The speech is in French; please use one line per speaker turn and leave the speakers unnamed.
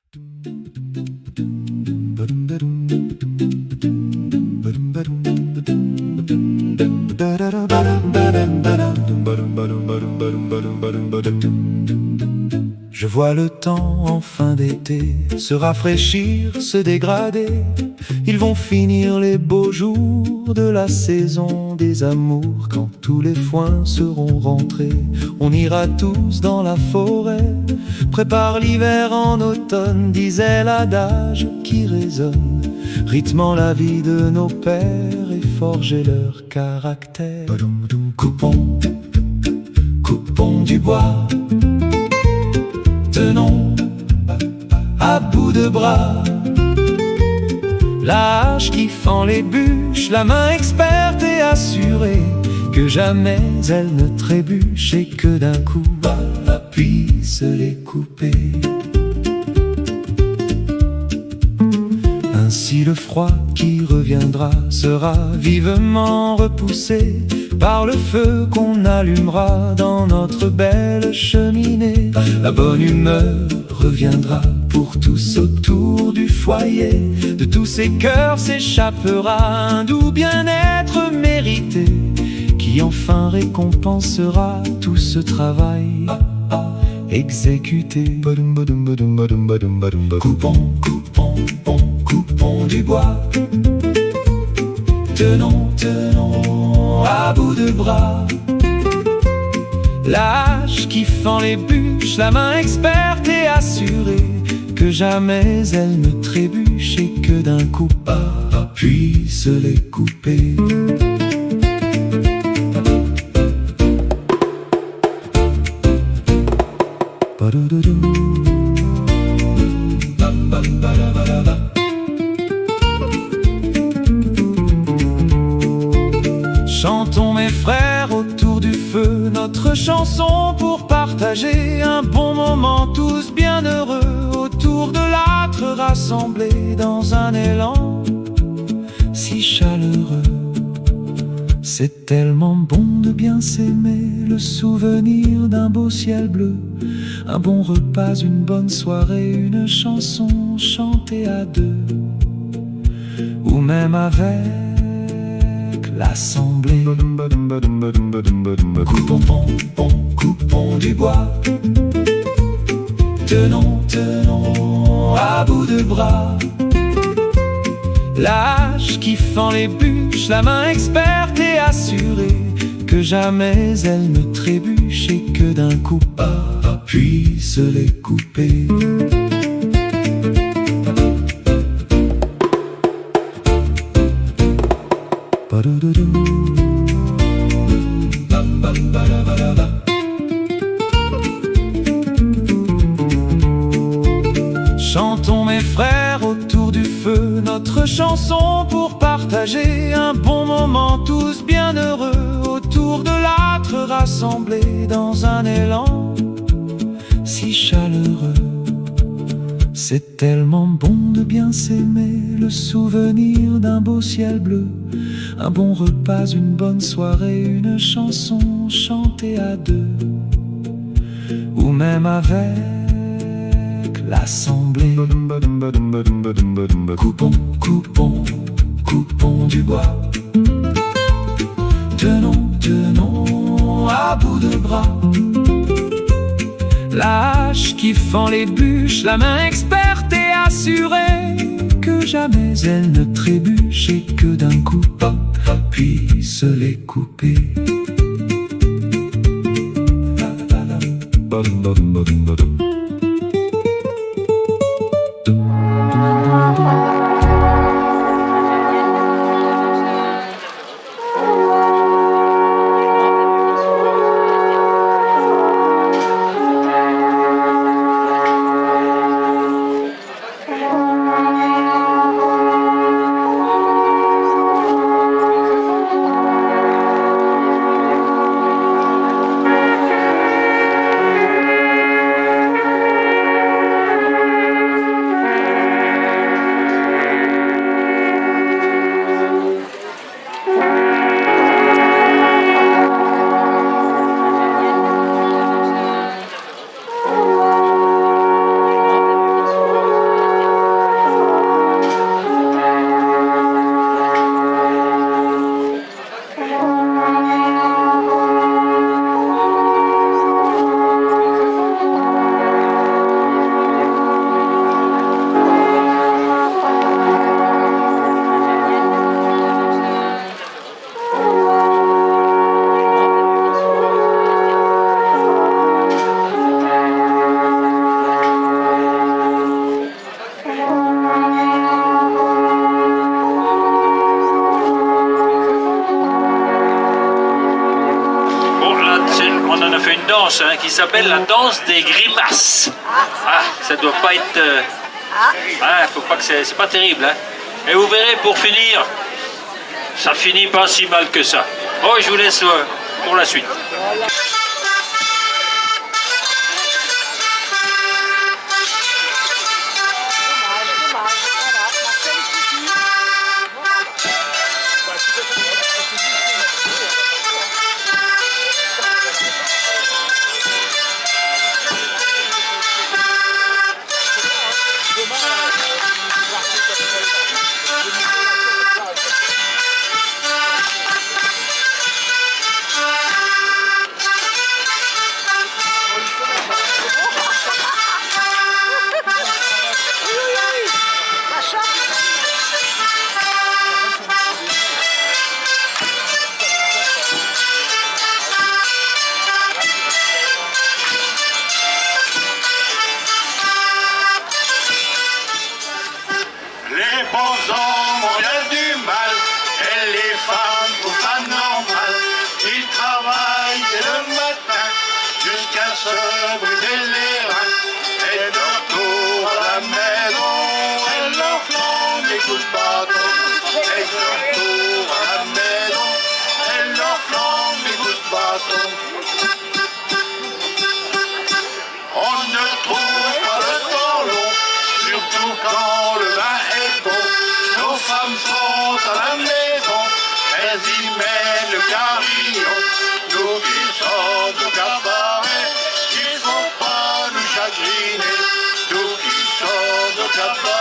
Je vois le temps en fin d'été se rafraîchir, se dégrader. Ils vont finir les beaux jours de la saison des amours. Quand tous les foins seront rentrés, on ira tous dans la forêt. Prépare l'hiver en automne, disait l'adage qui résonne, rythmant la vie de nos pères et forger leur caractère. Coupons, coupons du bois, tenons à bout de bras la hache qui fend les bûches, la main experte et assurée que jamais elle ne trébuche et que d'un coup elle puisse les couper. Ainsi le froid qui reviendra sera vivement repoussé par le feu qu'on allumera dans notre belle cheminée. La bonne humeur reviendra pour tous autour du foyer. De tous ces cœurs s'échappera un doux bien-être mérité qui enfin récompensera tout ce travail exécuté. Coupons, coupons, coupons du bois, tenons, tenons à bout de bras la hache qui fend les bûches, la main experte et assurée que jamais elle ne trébuche et que d'un coup puisse les couper. Chantons mes frères autour du feu notre chanson pour partager un bon moment tous bien heureux autour de l'âtre rassemblés dans un élan si chaleureux. C'est tellement bon de bien s'aimer, le souvenir d'un beau ciel bleu, un bon repas, une bonne soirée, une chanson chantée à deux ou même avec l'assemblée. Coupons, coupons du bois, tenons, tenons à bout de bras la hache qui fend les bûches, la main experte et assurée que jamais elle ne trébuche et que d'un coup puisse les couper. Chantons mes frères autour du feu notre chanson pour partager un bon moment tous bien heureux autour de l'âtre rassemblés dans un élan si chaleureux. C'est tellement bon de bien s'aimer, le souvenir d'un beau ciel bleu, un bon repas, une bonne soirée, une chanson chantée à deux ou même avec l'assemblée. Coupons, coupons, coupons du bois, tenons, tenons à bout de bras la hache qui fend les bûches, la main experte et assurée que jamais elle ne trébuche et que d'un coup puisse les couper.
danse hein, qui s'appelle la danse des grimaces. Ah, ça doit pas être... faut pas que c'est pas terrible. Hein. Et vous verrez, pour finir, ça finit pas si mal que ça. Bon, je vous laisse pour la suite.
Les bons hommes ont bien du mal, et les femmes sont pas normales. Ils travaillent dès le matin, jusqu'à se brûler les reins. Et de retour à la maison, elles leur font des coups de bâton. Et de retour à la maison, elles leur font des coups de bâton. On ne trouve pas le temps long, surtout quand le vin est bon. Nos femmes sont à la maison, elles y mènent le carillon. Nous qui sommes au cabaret, il faut pas nous chagriner. Nous qui sommes au cabaret.